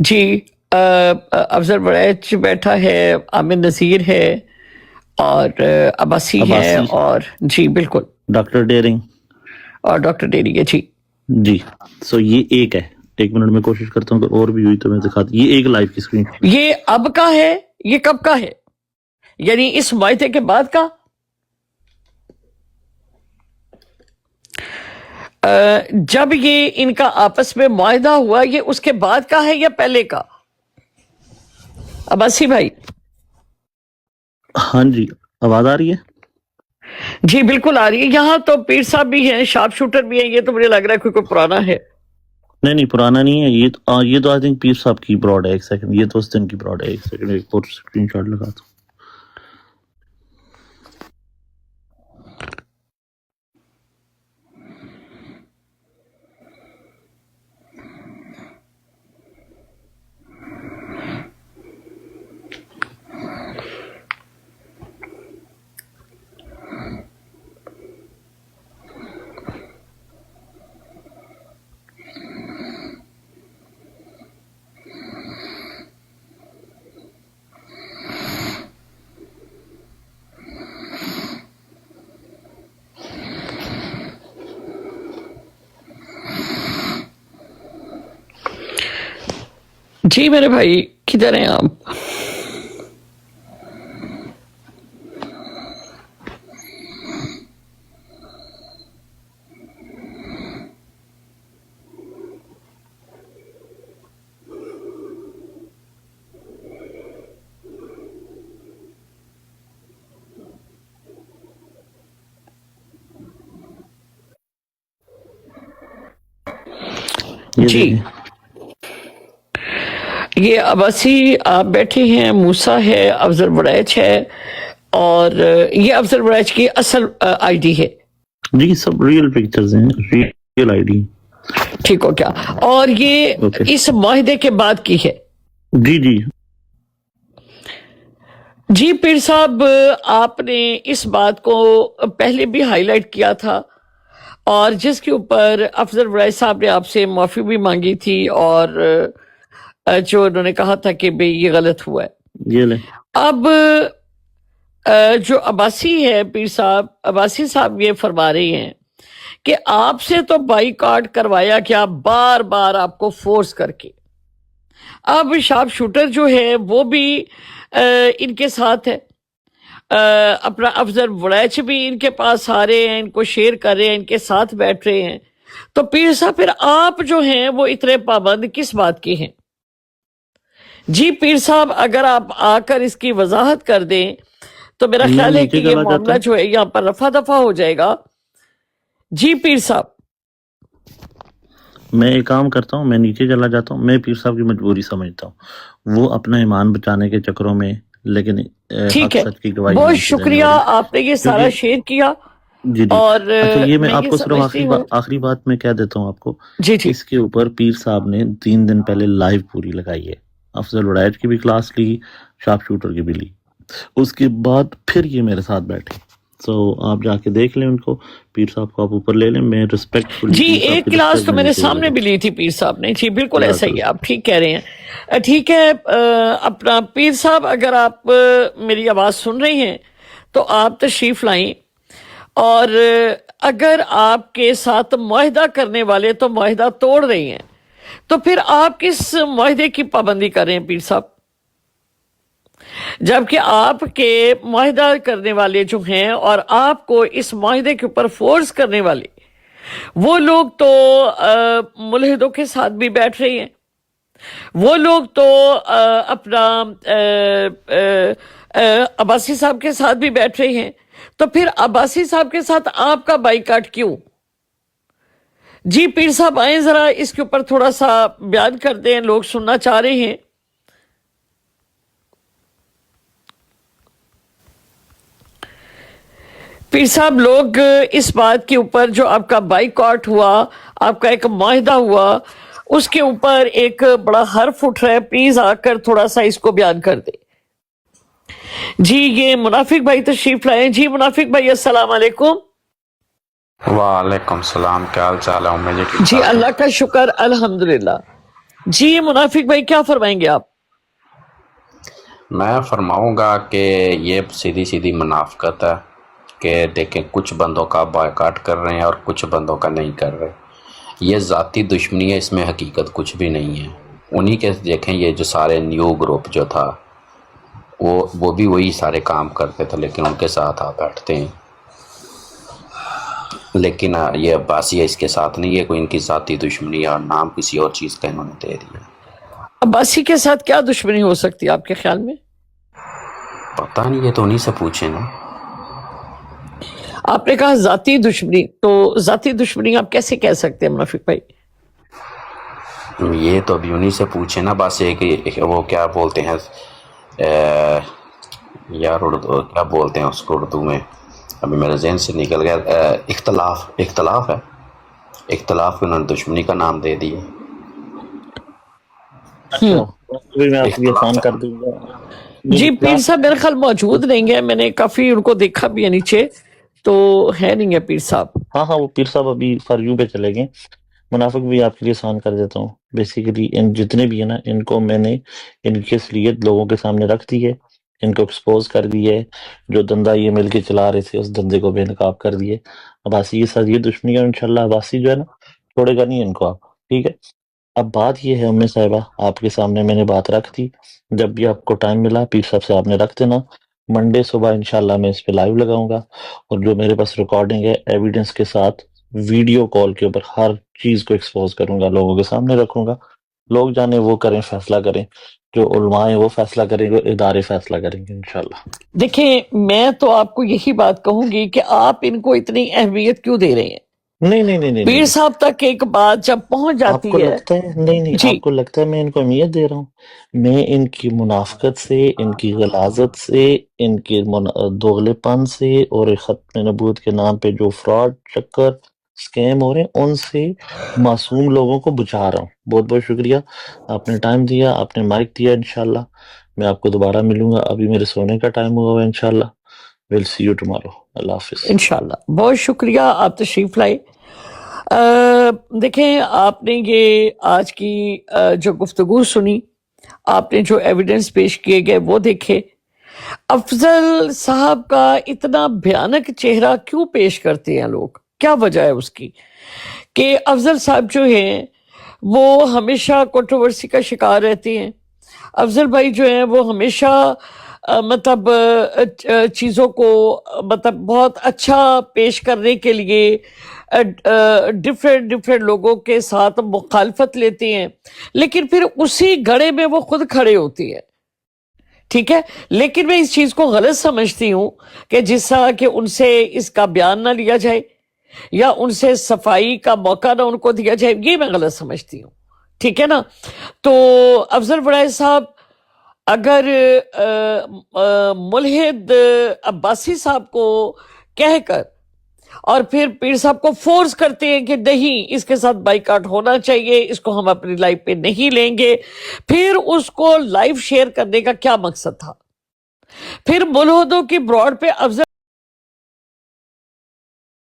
جی افضل وڑائچ بیٹھا ہے، عامر نذیر ہے، اور عباسی ہے، عباسی، اور جی بالکل، ڈاکٹر ڈیرنگ. اور ڈاکٹر ڈیری ہے. جی جی سو یہ ایک ہے. 1 منٹ میں کوشش کرتا ہوں کہ اور بھی ہوئی تو میں دکھاتا. یہ ایک لائف کی اسکرین. یہ اب کا ہے، یہ کب کا ہے؟ یعنی اس معاہدے کے بعد کا؟ جب یہ ان کا آپس میں معاہدہ ہوا، یہ اس کے بعد کا ہے یا پہلے کا؟ عباسی بھائی. ہاں جی آواز آ رہی ہے؟ جی بالکل آ رہی ہے. یہاں تو پیر صاحب بھی ہیں، شارپ شوٹر بھی ہیں. یہ تو مجھے لگ رہا ہے کوئی پرانا ہے. نہیں پرانا نہیں ہے. یہ تو آئی تھنک پیر صاحب کی براڈ ہے. ایک سیکنڈ، یہ تو اس دن کی براڈ ہے. ایک سیکنڈ، ایک اور اسکرین شاٹ لگاتا ہوں. جی میرے بھائی کدھر ہیں آپ؟ یہ جی دیکھیں. یہ عباسی آپ بیٹھے ہیں، موسیٰ ہے، افضل وڑائچ ہے، اور یہ افضل وڑائچ کی اصل آئی ڈی ہے. جی سب ریئل پکچرز ہیں، ریئل آئی ڈی. ٹھیک ہو کیا؟ اور یہ اوکے. اس معاہدے کے بعد کی ہے. جی جی جی پیر صاحب، آپ نے اس بات کو پہلے بھی ہائی لائٹ کیا تھا، اور جس کے اوپر افضل وڑائچ صاحب نے آپ سے معافی بھی مانگی تھی، اور جو انہوں نے کہا تھا کہ بھئی یہ غلط ہوا ہے. یہ لیں. اب جو عباسی ہے پیر صاحب، عباسی صاحب یہ فرما رہے ہیں کہ آپ سے تو بائیکاٹ کروایا کیا، بار بار آپ کو فورس کر کے. اب شارپ شوٹر جو ہے وہ بھی ان کے ساتھ ہے، اپنا افضل وڑیچ بھی ان کے پاس آ رہے ہیں، ان کو شیئر کر رہے ہیں، ان کے ساتھ بیٹھ رہے ہیں. تو پیر صاحب پھر آپ جو ہیں وہ اتنے پابند کس بات کے ہیں؟ جی پیر صاحب اگر آپ آ کر اس کی وضاحت کر دیں تو میرا میں خیال ہے کہ نیچے یہ چلا جاتا معاملہ ہوں. جو ہے یہاں پر رفع دفع ہو جائے گا. جی پیر صاحب. میں ایک کام کرتا ہوں، میں نیچے چلا جاتا ہوں. میں پیر صاحب کی مجبوری سمجھتا ہوں، وہ اپنا ایمان بچانے کے چکروں میں، لیکن ٹھیک حق ہے، سچ کی گواہی بہت نہیں دینے شکریہ، والے. آپ نے یہ سارا کیونکہ شیئر کیا. جی جی اور اچھا، یہ میں میں آپ یہ کو صرف سمجھتی ہوں. آخری بات میں کہہ دیتا ہوں آپ کو. جی جی اس کے اوپر پیر صاحب نے 3 دن پہلے لائیو پوری لگائی ہے. افضل وڑائچ کی بھی کلاس لی، شارپ شوٹر کی بھی لی. اس کے بعد پھر یہ میرے ساتھ بیٹھے. سو آپ جا کے دیکھ لیں ان کو. پیر صاحب کو آپ اوپر لے لیں. میں ریسپیکٹفلی جی، پیر صاحب ایک کی کلاس رسپیکٹ تو میں میرے نیچے لے سامنے رہا بھی لی تھی پیر صاحب نے. جی بالکل ہوں. ایسا ہی ہے، جزاک آپ ٹھیک کہہ رہے ہیں. ٹھیک ہے، اپنا پیر صاحب اگر آپ میری آواز سن رہے ہیں تو آپ تشریف لائیں، اور اگر آپ کے ساتھ معاہدہ کرنے والے تو معاہدہ توڑ رہے ہیں تو پھر آپ کس معاہدے کی پابندی کر رہے ہیں پیر صاحب؟ جبکہ آپ کے معاہدہ کرنے والے جو ہیں اور آپ کو اس معاہدے کے اوپر فورس کرنے والے وہ لوگ تو ملحدوں کے ساتھ بھی بیٹھ رہے ہیں، وہ لوگ تو اپنا عباسی صاحب کے ساتھ بھی بیٹھ رہے ہیں. تو پھر عباسی صاحب کے ساتھ آپ کا بائیکاٹ کیوں؟ جی پیر صاحب آئیں ذرا اس کے اوپر تھوڑا سا بیان کر دیں، لوگ سننا چاہ رہے ہیں. پیر صاحب لوگ اس بات کے اوپر جو آپ کا بائیکاٹ ہوا، آپ کا ایک معاہدہ ہوا، اس کے اوپر ایک بڑا حرف اٹھ رہا ہے، پلیز آ کر تھوڑا سا اس کو بیان کر دیں. جی یہ منافق بھائی تشریف لائیں. جی منافق بھائی السلام علیکم. وعلیکم السلام، کیا حال چال ہے؟ امید جی ٹھیک جی ٹھاک ہے. اللہ کا شکر الحمدللہ. جی منافق بھائی کیا فرمائیں گے آپ؟ میں فرماؤں گا کہ یہ سیدھی سیدھی منافقت ہے کہ دیکھیں کچھ بندوں کا بائیکاٹ کر رہے ہیں اور کچھ بندوں کا نہیں کر رہے. یہ ذاتی دشمنی ہے، اس میں حقیقت کچھ بھی نہیں ہے. انہی کے دیکھیں یہ جو سارے نیو گروپ جو تھا وہ بھی وہی سارے کام کرتے تھے، لیکن ان کے ساتھ آپ بیٹھتے ہیں. لیکن یہ عباسی ہے، اس کے ساتھ نہیں ہے کوئی ان کی ذاتی دشمنی ہے، اور نام کسی اور چیز کا انہوں نے دے دیا. عباسی کے ساتھ کیا دشمنی ہو سکتی ہے آپ کے خیال میں؟ پتہ نہیں، یہ تو انہی سے پوچھیں نا. آپ نے کہا ذاتی دشمنی، تو ذاتی دشمنی آپ کیسے کہہ سکتے ہیں منافق بھائی؟ یہ تو ابھی انہی سے پوچھیں نا. بس ایک وہ کیا بولتے ہیں یار، اردو کیا بولتے ہیں اس کو اردو میں، ابھی میرے ذہن سے نکل گیا. اختلاف ہے. اختلاف انہوں نے دشمنی کا نام دے دیا. اچھا میں آپ کو اختلاف آسان ہے. کر دوں گا. جی میری پیر کلاس صاحب میرے خیال موجود نہیں ہے، میں نے کافی ان کو دیکھا بھی ہے نیچے، تو ہے نہیں ہے پیر صاحب. ہاں وہ پیر صاحب ابھی فار یو پہ چلے گئے. منافق بھی آپ کے لیے آسان کر دیتا ہوں. بیسیکلی ان جتنے بھی ہیں نا، ان کو میں نے ان کی اصلیت لوگوں کے سامنے رکھ دی ہے، ان کو ایکسپوز کر دی ہے. جو دندہ یہ مل کے چلا رہے تھے اس دندے کو بے نقاب کر دیے. عباسی کے ساتھ یہ دشمنی ہے، انشاءاللہ عباسی جو ہے نا چھوڑے گا نہیں ان کو. آپ ٹھیک ہے. اب بات یہ ہے امی صاحبہ، آپ کے سامنے میں نے بات رکھ دی. جب بھی آپ کو ٹائم ملا پیر صاحب سے آپ نے رکھ دینا. منڈے صبح انشاءاللہ میں اس پہ لائیو لگاؤں گا، اور جو میرے پاس ریکارڈنگ ہے ایویڈنس کے ساتھ ویڈیو کال کے اوپر ہر چیز کو ایکسپوز کروں گا، لوگوں کے سامنے رکھوں گا. لوگ جانے وہ کریں، فیصلہ کریں. جو علماء ہیں وہ فیصلہ کریں گے، ادارے فیصلہ کریں گے انشاءاللہ. دیکھیں میں تو آپ کو یہی بات کہوں گی کہ آپ ان کو اتنی اہمیت کیوں دے رہے ہیں؟ نہیں پیر صاحب تک ایک بات جب پہنچ آپ کو جاتی ہے. لگتا ہے نہیں جی آپ کو لگتا ہے میں ان کو اہمیت دے رہا ہوں؟ میں ان کی منافقت سے، ان کی غلاظت سے، ان کے دوغلے پن سے، اور ختم نبوت کے نام پہ جو فراڈ چکر سکیم ہو رہے ہیں ان سے معصوم لوگوں کو بچا رہا ہوں. بہت بہت شکریہ. آپ نے ٹائم دیا، آپ نے مائک دیا. انشاءاللہ میں آپ کو دوبارہ ملوں گا. ابھی میرے سونے کا ٹائم ہوا ہوا ہے. انشاءاللہ we'll see you tomorrow. اللہ حافظ. انشاءاللہ. بہت شکریہ آپ تشریف لائے. دیکھیں آپ نے یہ آج کی جو گفتگو سنی، آپ نے جو ایویڈنس پیش کیے گئے وہ دیکھے. افضل صاحب کا اتنا بھیانک چہرہ کیوں پیش کرتے ہیں لوگ؟ کیا وجہ ہے اس کی کہ افضل صاحب جو ہیں وہ ہمیشہ کنٹروورسی کا شکار رہتے ہیں؟ افضل بھائی جو ہیں وہ ہمیشہ مطلب چیزوں کو مطلب بہت اچھا پیش کرنے کے لیے ڈفرینٹ لوگوں کے ساتھ مخالفت لیتے ہیں، لیکن پھر اسی گڑھے میں وہ خود کھڑے ہوتے ہیں، ٹھیک ہے؟ لیکن میں اس چیز کو غلط سمجھتی ہوں کہ جس طرح کہ ان سے اس کا بیان نہ لیا جائے یا ان سے صفائی کا موقع نہ ان کو دیا جائے، یہ میں غلط سمجھتی ہوں، ٹھیک ہے نا؟ تو افضل بڑائے صاحب اگر ملحد عباسی صاحب کو کہہ کر اور پھر پیر صاحب کو فورس کرتے ہیں کہ نہیں اس کے ساتھ بائیکاٹ ہونا چاہیے، اس کو ہم اپنی لائف پہ نہیں لیں گے، پھر اس کو لائف شیئر کرنے کا کیا مقصد تھا؟ پھر ملحدوں کی براڈ پہ افضل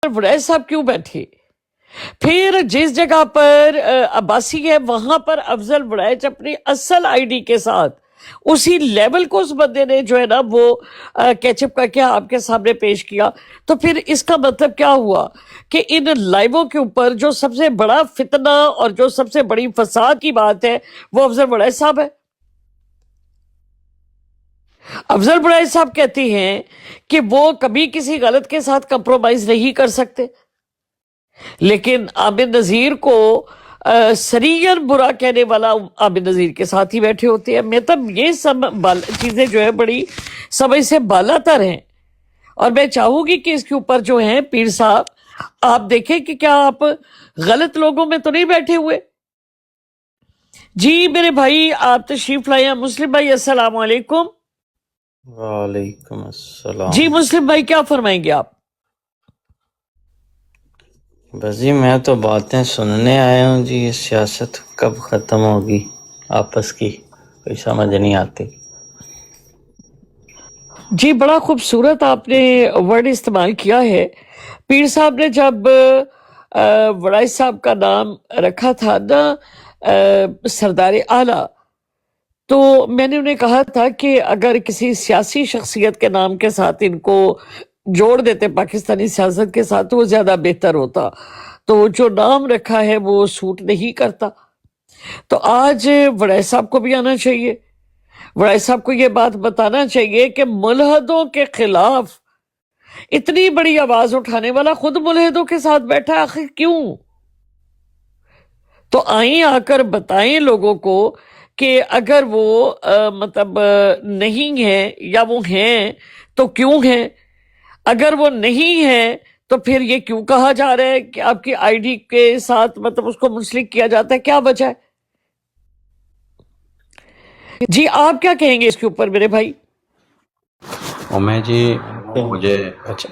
وڑائز صاحب کیوں بیٹھے؟ پھر جس جگہ پر عباسی ہے وہاں پر افضل وڑائز اپنی اصل آئی ڈی کے ساتھ اسی لیول کو اس بندے نے جو ہے نا وہ کیچ اپ کر کے آپ کے سامنے پیش کیا، تو پھر اس کا مطلب کیا ہوا کہ ان لائیووں کے اوپر جو سب سے بڑا فتنہ اور جو سب سے بڑی فساد کی بات ہے وہ افضل وڑائز صاحب ہے۔ افضل وڑائز صاحب کہتے ہیں کہ وہ کبھی کسی غلط کے ساتھ کمپرومائز نہیں کر سکتے، لیکن عامر نذیر کو سریعاً برا کہنے والا عامر نذیر کے ساتھ ہی بیٹھے ہوتے ہیں۔ مطلب یہ سب چیزیں جو ہے بڑی سمجھ سے بالا تر ہیں، اور میں چاہوں گی کہ اس کے اوپر جو ہیں پیر صاحب آپ دیکھیں کہ کیا آپ غلط لوگوں میں تو نہیں بیٹھے ہوئے۔ جی میرے بھائی آپ تشریف لائے ہیں۔ مسلم بھائی السلام علیکم۔ وعلیکم السلام۔ جی مسلم بھائی کیا فرمائیں گے آپ؟ بس جی میں تو باتیں سننے آیا ہوں جی، یہ سیاست کب ختم ہوگی آپس کی کوئی سمجھ نہیں آتی۔ جی بڑا خوبصورت آپ نے ورڈ استعمال کیا ہے۔ پیر صاحب نے جب وڑائز صاحب کا نام رکھا تھا نا سردار اعلیٰ، تو میں نے انہیں کہا تھا کہ اگر کسی سیاسی شخصیت کے نام کے ساتھ ان کو جوڑ دیتے پاکستانی سیاست کے ساتھ تو وہ زیادہ بہتر ہوتا، تو جو نام رکھا ہے وہ سوٹ نہیں کرتا۔ تو آج وڑائز صاحب کو بھی آنا چاہیے، وڑائز صاحب کو یہ بات بتانا چاہیے کہ ملحدوں کے خلاف اتنی بڑی آواز اٹھانے والا خود ملحدوں کے ساتھ بیٹھا ہے، آخر کیوں؟ تو آئیں آ کر بتائیں لوگوں کو کہ اگر وہ مطلب نہیں ہیں یا وہ ہیں تو کیوں ہیں، اگر وہ نہیں ہیں تو پھر یہ کیوں کہا جا رہا ہے کہ آپ کی آئی ڈی کے ساتھ مطلب اس کو منسلک کیا جاتا ہے، کیا وجہ ہے؟ جی آپ کیا کہیں گے اس کے اوپر میرے بھائی؟ عمر جی مجھے اچھا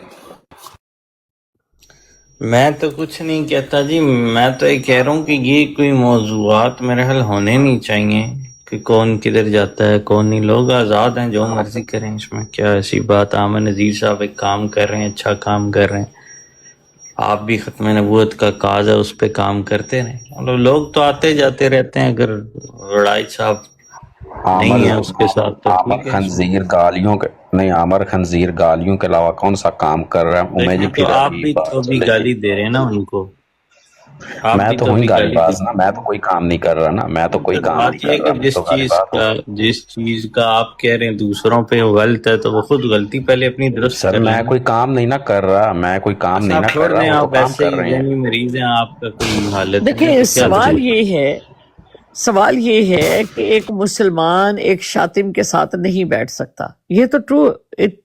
میں تو کچھ نہیں کہتا جی، میں تو یہ کہہ رہا ہوں کہ یہ کوئی موضوعات میرے حل ہونے نہیں چاہیے کہ کون کدھر جاتا ہے کون نہیں۔ لوگ آزاد ہیں، جو مرضی کریں، اس میں کیا ایسی بات۔ عامر نذیر صاحب ایک کام کر رہے ہیں، اچھا کام کر رہے ہیں، آپ بھی ختم نبوت کا کاز ہے اس پہ کام کرتے رہیں۔ لوگ تو آتے جاتے رہتے ہیں، اگر وڑائز صاحب نہیں ہے اس کے ساتھ تو عامر ٹھیک ہے۔ خنزیر گالیوں کے نہیں، عامر خنزیر گالیوں کے علاوہ کون سا کام کر رہا ہے؟ عمر جی دیکھیں تو پھر آپ ابھی بھی تو بات ابھی چلے گالی گی۔ دے رہے ہیں نا ان کو، آپ میں بھی تو تو ہوں ابھی گالی گالی باز دے۔ نا، میں تو کوئی کام نہیں کر رہا نا، میں تو کوئی کام بات نہیں یہ ہے کر کہ رہا، میں تو گالی باز ہوں۔ جس چیز کا آپ کہہ رہے ہیں دوسروں پہ غلط ہے تو وہ خود غلطی پہلے اپنی درست سر کر میں لینا۔ کوئی کام نہیں نہ کر رہا، میں کوئی کام نہیں آپ نہ چھوڑ کر رہا، دیں، وہ تو آپ کام ایسے کر ہی رہے ہیں۔ ذہنی مریض ہیں، آپ کا کوئی حالت نہیں ہے دیکھیں تو کیا سوال ضرورت؟ یہ ہے کہ ایک مسلمان ایک شاطم کے ساتھ نہیں بیٹھ سکتا، یہ تو ٹرو،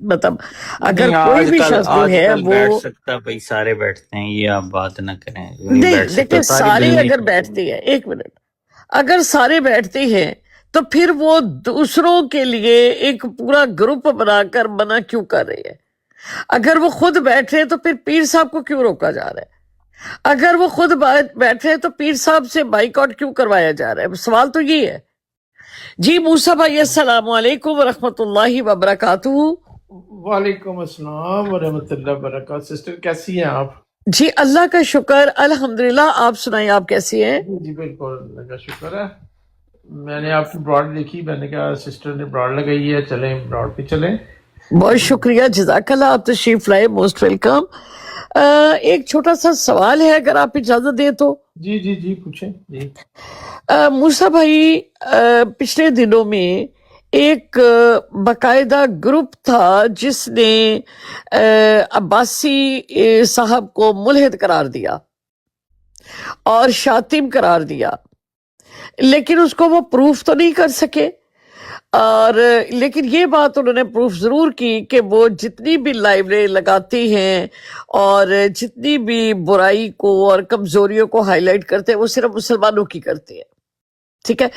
مطلب اگر نہیں، کوئی بھی شخص جو آج ہے کل وہ بیٹھ سکتا بھائی، سارے بیٹھتے ہیں، یہ آپ بات نہ کریں۔ نہیں نہیں، بیٹھ سکتا، دیکھیں ساری سارے دنیا اگر بیٹھتے ہیں، ایک منٹ، اگر سارے بیٹھتے ہیں تو پھر وہ دوسروں کے لیے ایک پورا گروپ بنا کر منع کیوں کر رہے ہیں؟ اگر وہ خود بیٹھ رہے ہیں تو پھر پیر صاحب کو کیوں روکا جا رہا ہے؟ اگر وہ خود بیٹھ رہے ہیں تو پیر صاحب سے بائیکاٹ کیوں کروایا جا رہا ہے؟ سوال تو یہ ہے۔ جی موسیٰ بھائی السلام علیکم ورحمۃ اللہ وبرکاتہ۔ وعلیکم السلام ورحمۃ اللہ وبرکاتہ۔ سسٹر کیسی ہیں آپ؟ جی اللہ کا شکر الحمدللہ، آپ سنائیں آپ کیسی ہیں؟ جی بالکل اللہ کا شکر ہے۔ میں نے آپ کی براڈ دیکھی، میں نے کہا سسٹر نے براڈ لگائی ہے، چلیں براڈ پہ چلیں۔ بہت شکریہ، جزاک اللہ، آپ تشریف لائے، موسٹ ویلکم۔ ایک چھوٹا سا سوال ہے اگر آپ اجازت دیں تو۔ جی جی جی پوچھیں جی۔ موسیٰ بھائی، پچھلے دنوں میں ایک باقاعدہ گروپ تھا جس نے عباسی صاحب کو ملحد قرار دیا اور شاطم قرار دیا، لیکن اس کو وہ پروف تو نہیں کر سکے، اور لیکن یہ بات انہوں نے پروف ضرور کی کہ وہ جتنی بھی لائبریری لگاتے ہیں اور جتنی بھی برائی کو اور کمزوریوں کو ہائی لائٹ کرتے ہیں وہ صرف مسلمانوں کی کرتے ہیں، ٹھیک ہے۔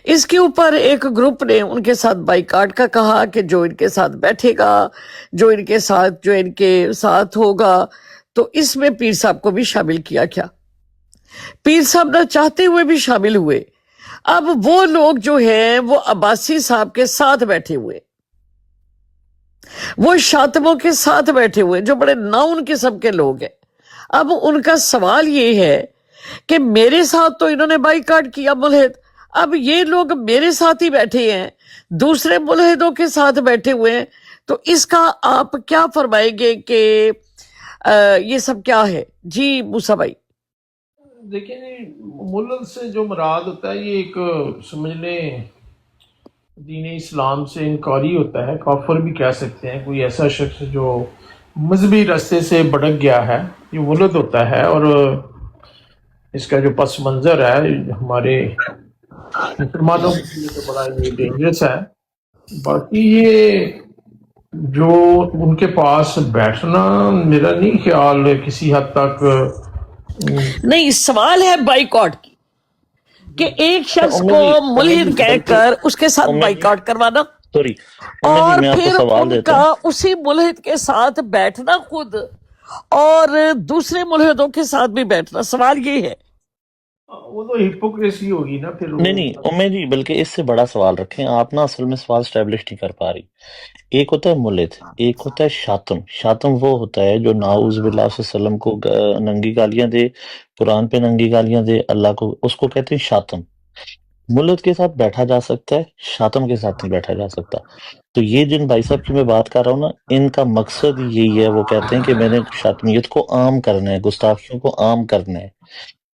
اس کے اوپر ایک گروپ نے ان کے ساتھ بائیکاٹ کا کہا کہ جو ان کے ساتھ بیٹھے گا، جو ان کے ساتھ ہوگا، تو اس میں پیر صاحب کو بھی شامل کیا گیا۔ پیر صاحب نہ چاہتے ہوئے بھی شامل ہوئے۔ اب وہ لوگ جو ہیں وہ عباسی صاحب کے ساتھ بیٹھے ہوئے، وہ شاطموں کے ساتھ بیٹھے ہوئے جو بڑے ناؤن قسم کے لوگ ہیں۔ اب ان کا سوال یہ ہے کہ میرے ساتھ تو انہوں نے بائیکاٹ کیا ملحد، اب یہ لوگ میرے ساتھ ہی بیٹھے ہیں، دوسرے ملحدوں کے ساتھ بیٹھے ہوئے ہیں، تو اس کا آپ کیا فرمائیں گے کہ یہ سب کیا ہے؟ جی موسیٰ بھائی۔ دیکھیں جی، ملت سے جو مراد ہوتا ہے یہ ایک سمجھ لیں دین اسلام سے انکاری ہوتا ہے، کافر بھی کہہ سکتے ہیں، کوئی ایسا شخص جو مذہبی راستے سے بھٹک گیا ہے، یہ ملت ہوتا ہے۔ اور اس کا جو پس منظر ہے ہمارے مسلمانوں کے لیے تو بڑا یہ ڈینجرس ہے۔ باقی یہ جو ان کے پاس بیٹھنا میرا نہیں خیال کسی حد تک نہیں، سوال ہے بائیکاٹ کی کہ ایک شخص کو ملحد کہہ کر اس کے ساتھ بائیکاٹ کروانا سوری اور میں آپ کو پھر سوال ان دیتا کا ہوں۔ اسی ملحد کے ساتھ بیٹھنا خود اور دوسرے ملحدوں کے ساتھ بھی بیٹھنا، سوال یہ ہے۔ وہ تو ہپوکریسی ہوگی نا پھر نہیں امید جی، بلکہ اس سے بڑا سوال رکھیں آپ نا، اصل میں سوال اسٹیبلش نہیں کر پا رہی۔ ایک ہوتا ہے ملحد، ایک ہوتا ہے شاطم۔ شاطم وہ ہوتا ہے جو ناؤذ باللہ صلی اللہ علیہ وسلم کو ننگی گالیاں دے، قرآن پہ ننگی گالیاں دے، اللہ کو، اس کو کہتے ہیں شاطم۔ ملحد کے ساتھ بیٹھا جا سکتا ہے، شاطم کے ساتھ نہیں بیٹھا جا سکتا۔ تو یہ جن بھائی صاحب کی میں بات کر رہا ہوں نا، ان کا مقصد یہی ہے، وہ کہتے ہیں کہ میں نے شاطمیت کو عام کرنا ہے، گستاخیوں کو عام کرنا ہے۔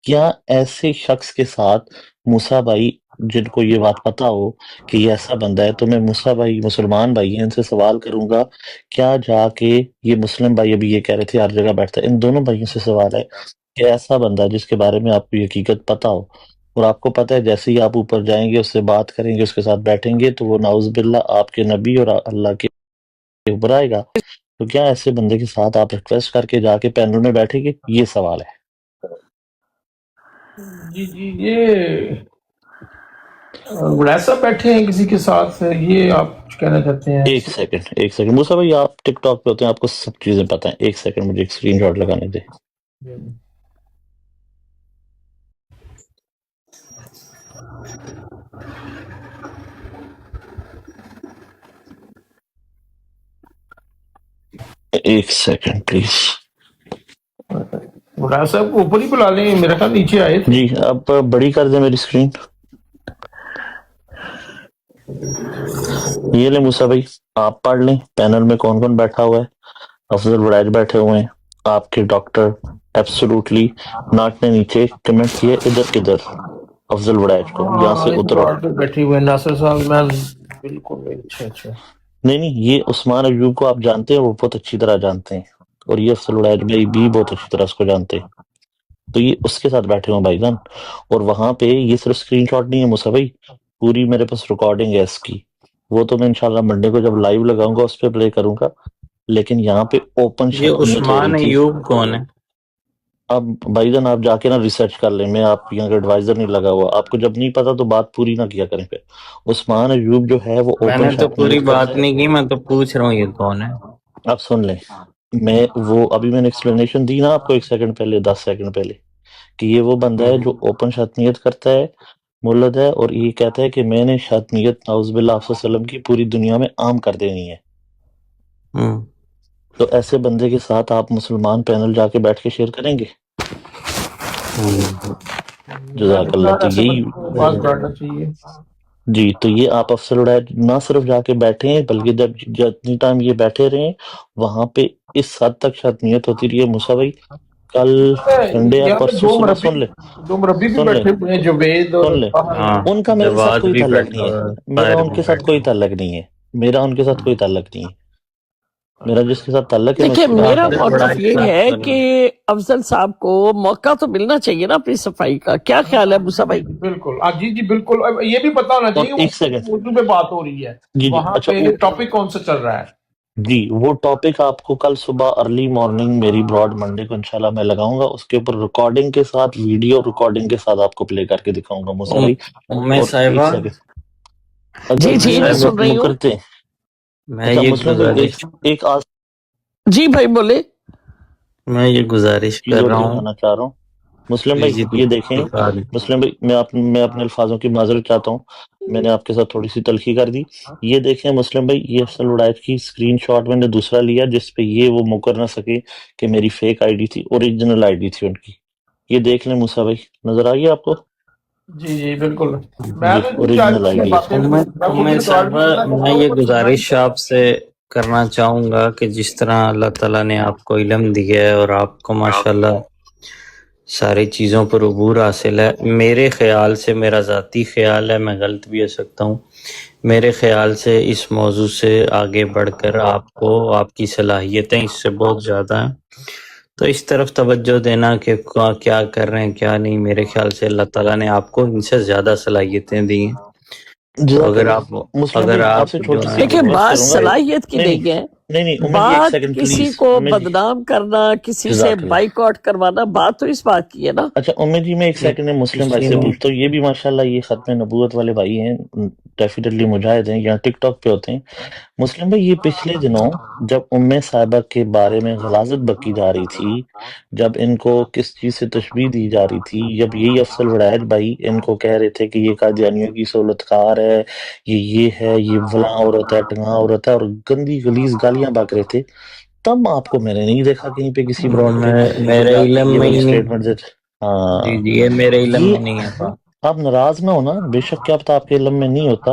کیا ایسے شخص کے ساتھ موسیٰ بھائی، جن کو یہ بات پتا ہو کہ یہ ایسا بندہ ہے، تو میں موسیٰ بھائی، مسلمان بھائی ہیں، ان سے سوال کروں گا، کیا جا کے یہ مسلم بھائی ابھی یہ کہہ رہے تھے ہر جگہ بیٹھتا ہے، ان دونوں بھائیوں سے سوال ہے کہ ایسا بندہ جس کے بارے میں آپ کو یہ حقیقت پتا ہو، اور آپ کو پتا ہے جیسے ہی آپ اوپر جائیں گے، اس سے بات کریں گے، اس کے ساتھ بیٹھیں گے، تو وہ نعوذ باللہ آپ کے نبی اور اللہ کے اوپر آئے گا، تو کیا ایسے بندے کے ساتھ آپ ریکویسٹ کر کے جا کے پینل میں بیٹھیں گے؟ یہ سوال ہے۔ جی جی، یہ ویسا بیٹھے ہیں کسی کے ساتھ، یہ آپ کچھ کہنا چاہتے ہیں؟ ایک سیکنڈ موسیٰ بھائی، آپ ٹک ٹاک پہ ہوتے ہیں، آپ کو سب چیزیں پتہ ہیں، ایک سیکنڈ مجھے ایک اسکرین شاٹ لگانے دیں۔ ایک سیکنڈ پلیز۔ مراد صاحب کو اوپر ہی بلا لیں، میرا خیال نیچے آئے تھے۔ جی اب بڑی کر دیں میری اسکرین۔ یہ لیں موسیٰ بھائی، آپ پڑھ لیں پینل میں کون کون بیٹھا ہوا ہے۔ افضل وڑائج بیٹھے ہوئے ہیں، آپ کے ڈاکٹر ایبسولوٹلی ناٹ نے نیچے کمنٹ کیے ادھر کدھر افضل وڑائج کو، یہاں سے اترو۔ بیٹھے ہوئے ناصر صاحب، میں بالکل اچھا نہیں یہ عثمان ایوب کو آپ جانتے ہیں، وہ بہت اچھی طرح جانتے ہیں، اور یہ افضل وڑائج بھائی بھی بہت اچھی طرح اس کو جانتے ہیں، تو یہ اس کے ساتھ بیٹھے ہوئے بھائی جان۔ اور وہاں پہ یہ صرف اسکرین شاٹ نہیں ہے موسیٰ بھائی، پوری میرے پاس ریکارڈنگ ہے اس کی، وہ تو میں انشاءاللہ منڈے کو جب لائیو لگاؤں گا اس پہ پلے کروں گا۔ لیکن یہاں پہ اوپن یہ شاطمیت ہو عثمان رہی تھی۔ ایوب کون ہے؟ اب بھائی جان آپ جا کے نا ریسرچ کر لیں، میں آپ یہاں کا ایڈوائزر نہیں لگا ہوا، آپ کو جب نہیں پتا تو بات پوری نہ کیا کریں۔ پھر عثمان ایوب جو ہے وہ میں اوپن نے تو پوری شاطمیت بات کرتا ہے۔ نہیں کی، میں تو پوچھ رہا ہوں یہ کون ہے۔ آپ سن لیں، میں وہ ابھی میں نے ایکسپلینیشن دی نا آپ کو 1 سیکنڈ پہلے، 10 سیکنڈ پہلے، کہ یہ وہ بندہ ہے جو اوپن شاطمیت کرتا ہے، ملحد ہے، اور یہ کہتا ہے کہ میں نے شاطمیت نعوذ باللہ صلی اللہ علیہ وسلم کی پوری دنیا میں عام کر دینی ہے۔ تو ایسے بندے کے ساتھ آپ مسلمان پینل جا کے بیٹھ کے شیئر کریں گے؟ جزاک اللہ۔ تو یہی بات کرنا چاہیے۔ جی تو یہ آپ افسر ہدایت نہ صرف جا کے بیٹھے ہیں بلکہ جب جتنی ٹائم یہ بیٹھے رہے وہاں پہ اس حد تک شاید نیت ہوتی رہی ہے موسیٰ بھائی کل سنڈے یا یہاں پہ پرسوں صبح دو مربی بھی سن لیں بیٹھے ہوئے ہیں، جوید اور سن لیں طاہر۔ ہاں ان کا میرے ساتھ جواد کوئی بھی تعلق بیٹھا نہیں ہوا ہے، ہے، میرا طاہر ان بھی کے ساتھ بیٹھا کوئی تعلق نہیں ہے، میرا ان کے ساتھ کوئی تعلق نہیں ہے، میرا جس کے ساتھ تعلق ہے میں دیکھیے اس کی بات میرا کر رہا ہوں۔ موقف یہ ہے کہ افضل صاحب کو موقع تو ملنا چاہیے نا اپنی صفائی کا، کیا خیال ہے موسیٰ بھائی؟ بالکل جی جی بالکل، اب یہ بھی پتا ہونا اور چاہیے وہ ایک کس سیکنڈ موضوع پہ بات ہو رہی ہے، جی وہاں اچھا پہ ٹاپک کون سا چل رہا ہے۔ جی وہ ٹاپک آپ کو کل صبح ارلی مارننگ میری براڈ منڈے کو انشاءاللہ میں لگاؤں گا، اس کے اوپر ریکارڈنگ کے ساتھ ویڈیو ریکارڈنگ کے ساتھ آپ کو پلے کر کے دکھاؤں گا موسیٰ بھائی۔ ام اور صاحبہ، ایک سیکنڈ جی اگر جی میں مسلم سن رہی ہوں، مکرتے میں اچھا یہ مسلم بھائی گزارش ایک آج جی بھائی بولے۔ میں یہ گزارش چیز کر اور رہا ہوں، دکھانا چاہ رہا ہوں مسلم جی بھائی، جی یہ دیکھیں دکھا دیں۔ مسلم بھائی میں اپنے الفاظوں کی معذرت چاہتا ہوں، میں نے آپ کے ساتھ تھوڑی سی تلخی کر دی۔ یہ دیکھیں مسلم بھائی، یہ افضل ہدایت کی اسکرین شاٹ میں نے دوسرا لیا جس پہ یہ وہ مکر نہ سکے کہ میری فیک آئی ڈی تھی، اوریجنل آئی ڈی تھی ان کی۔ یہ دیکھ لیں موسیٰ بھائی، نظر آئی آپ کو؟ جی جی بالکل، میں جی تو اوریجنل آئی ڈی ہے۔ باتیں میں خود ام ریکارڈ بھی صاحبہ، کرنا میں چاہتا ہوں یہ پر گزارش آپ سے کرنا چاہوں گا کہ جس طرح اللہ تعالیٰ نے آپ کو علم دیا ہے اور آپ کو ماشاءاللہ ساری چیزوں پر عبور حاصل ہے، میرے خیال سے، میرا ذاتی خیال ہے، میں غلط بھی ہو سکتا ہوں، میرے خیال سے اس موضوع سے آگے بڑھ کر آپ کو آپ کی صلاحیتیں اس سے بہت زیادہ ہیں، تو اس طرف توجہ دینا کہ کیا کر رہے ہیں کیا نہیں، میرے خیال سے اللہ تعالیٰ نے آپ کو ان سے زیادہ صلاحیتیں دی ہیں، تو جزاک اللہ۔ مسلم دیکھیے بھائی آپ سے جو چھوٹی سی ہے ایک ریکویسٹ بات کروں گا، صلاحیت کی نہیں نہیں ہے، نہیں امید جی ایک بات سیکنڈ کسی پلیز، کو امید جی بدنام کرنا، کسی سے جزاک اللہ۔ بائیک آؤٹ کروانا، بات تو اس بات کی ہے نا۔ اچھا امید جی میں ایک سیکنڈ میں مسلم بھائی کسی سے نے پوچھتا ہوں، یہ بھی ماشاءاللہ یہ ختم نبوت والے بھائی ہیں، ڈیفینیٹلی مجاہد ہیں، یہاں ٹک ٹاک پہ ہوتے ہیں۔ مسلم بھائی یہ پچھلے دنوں جب صاحبہ کے بارے میں غلاظت بکی جا رہی تھی، جب ان کو کس چیز سے تشبیہ دی جا رہی تھی، جب یہی افضل ہدایت بھائی ان کو کہہ رہے تھے کہ یہ قادیانیوں کی سہولت کار ہے، یہ ہے، یہ فلاں عورت ہے، ٹنگاں عورت ہے، اور گندی غلیظ گالیاں بک رہے تھے، تب آپ کو میں نے نہیں دیکھا کہیں پہ کسی براڈ پہ کہ میرے جا کے علم یہ میں والی ہی نہیں، اسٹیٹمنٹ دیتے۔ جی ہاں جی یہ میرے علم یہ میں نہیں ہے بات۔ آپ ناراض نہ ہونا، بے شک کیا پتہ آپ کے علم میں نہیں ہوتا،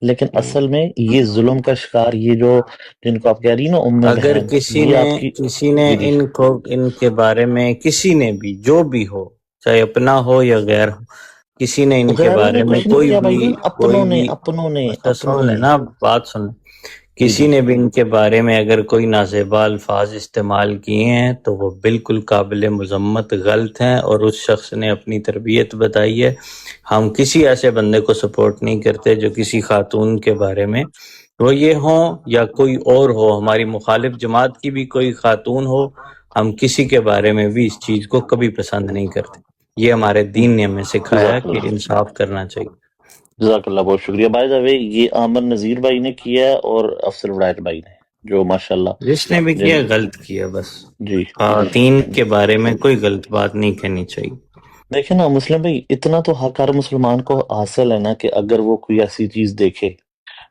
لیکن اصل میں یہ ظلم کا شکار، یہ جو جن کو آپ کہہ رہی نا اگر بہن، کسی یہ نے آپ کی کسی نے جی جی ان کو ان کے بارے میں، کسی نے بھی جو بھی ہو، چاہے اپنا ہو یا غیر ہو، کسی نے ان کے غیروں نے بارے میں کچھ نہیں کیا بھائی جان، کوئی اپنوں نے بھی اپنوں نے اچھا اپنوں سن نے لینا، بات سن لیں، جی کسی جی نے بھی ان کے بارے میں اگر کوئی نازیبا الفاظ استعمال کیے ہیں تو وہ بالکل قابل مذمت غلط ہیں، اور اس شخص نے اپنی تربیت بتائی ہے۔ ہم کسی ایسے بندے کو سپورٹ نہیں کرتے جو کسی خاتون کے بارے میں، وہ یہ ہوں یا کوئی اور ہو، ہماری مخالف جماعت کی بھی کوئی خاتون ہو، ہم کسی کے بارے میں بھی اس چیز کو کبھی پسند نہیں کرتے، یہ ہمارے دین نے ہمیں سکھایا ہے جزاک کہ اللہ، انصاف کرنا چاہیے۔ جزاک اللہ، بہت شکریہ۔ بائی دا وے یہ عامر نذیر بھائی نے کیا ہے اور افضل ہدایت بھائی نے، جو ماشاءاللہ جس نے بھی جن کیا غلط کیا، بس جی خواتین کے بارے میں کوئی غلط بات نہیں کہنی چاہیے۔ دیکھیں نا مسلم بھائی، اتنا تو حق ہر مسلمان کو حاصل ہے نا کہ اگر وہ کوئی ایسی چیز دیکھے،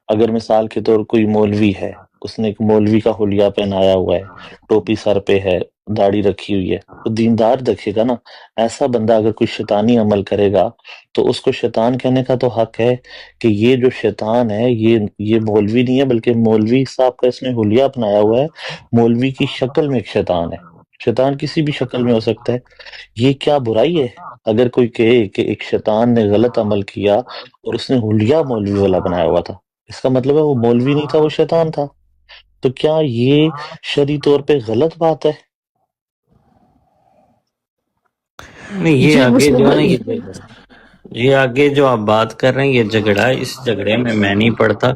اگر مثال کے طور کوئی مولوی ہے، اس نے ایک مولوی کا حلیہ پہنایا ہوا ہے، ٹوپی سر پہ ہے، داڑھی رکھی ہوئی ہے، تو دیندار دیکھے گا نا، ایسا بندہ اگر کوئی شیطانی عمل کرے گا تو اس کو شیطان کہنے کا تو حق ہے کہ یہ جو شیطان ہے یہ مولوی نہیں ہے، بلکہ مولوی صاحب کا اس نے حلیہ اپنایا ہوا ہے، مولوی کی شکل میں ایک شیطان ہے، شیطان کسی بھی شکل میں ہو سکتا ہے۔ یہ کیا برائی ہے اگر کوئی کہے کہ ایک شیطان نے غلط عمل کیا اور اس نے حلیہ مولوی والا بنایا ہوا تھا، اس کا مطلب ہے وہ مولوی نہیں تھا، وہ شیطان تھا، تو کیا یہ شرعی طور پہ غلط بات ہے؟ نہیں، یہ جی آگے مسلم جو ہے نا، بھائی، یہ آگے جو آپ بات کر رہے ہیں یہ جھگڑا ہے، اس جھگڑے میں نہیں پڑتا،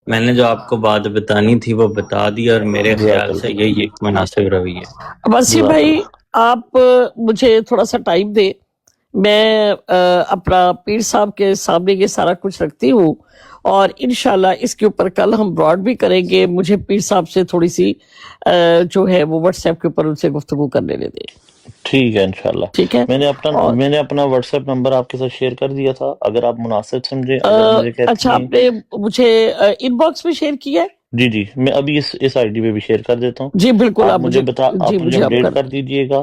میں نے جو آپ کو بات بتانی تھی وہ بتا دی، اور میرے جزاک خیال سے اللہ، یہی ایک مناسب رویہ ہے۔ عباسی جزاک بھائی اللہ۔ آپ مجھے تھوڑا سا ٹائم دے، میں اپنا پیر صاحب کے سامنے یہ سارا کچھ رکھتی ہوں، اور انشاءاللہ اس کے اوپر کل ہم براڈ بھی کریں گے، مجھے پیر صاحب سے تھوڑی سی جو ہے وہ واٹس ایپ کے اوپر ان سے گفتگو کرنے لے دیں، ٹھیک ہے انشاءاللہ۔ ٹھیک ہے؟ اور میں نے اپنا واٹس ایپ نمبر آپ کے ساتھ شیئر کر دیا تھا، اگر آپ مناسب سمجھیں، اگر مجھے اچھا، کہتی ہیں آپ نے مجھے ان باکس میں شیئر کیا ہے؟ جی جی میں ابھی اس آئی ڈی پہ بھی شیئر کر دیتا ہوں، جی بالکل، آپ آپ مجھے جی اپ مجھے آپ ڈیٹ کر کر دیجئے گا،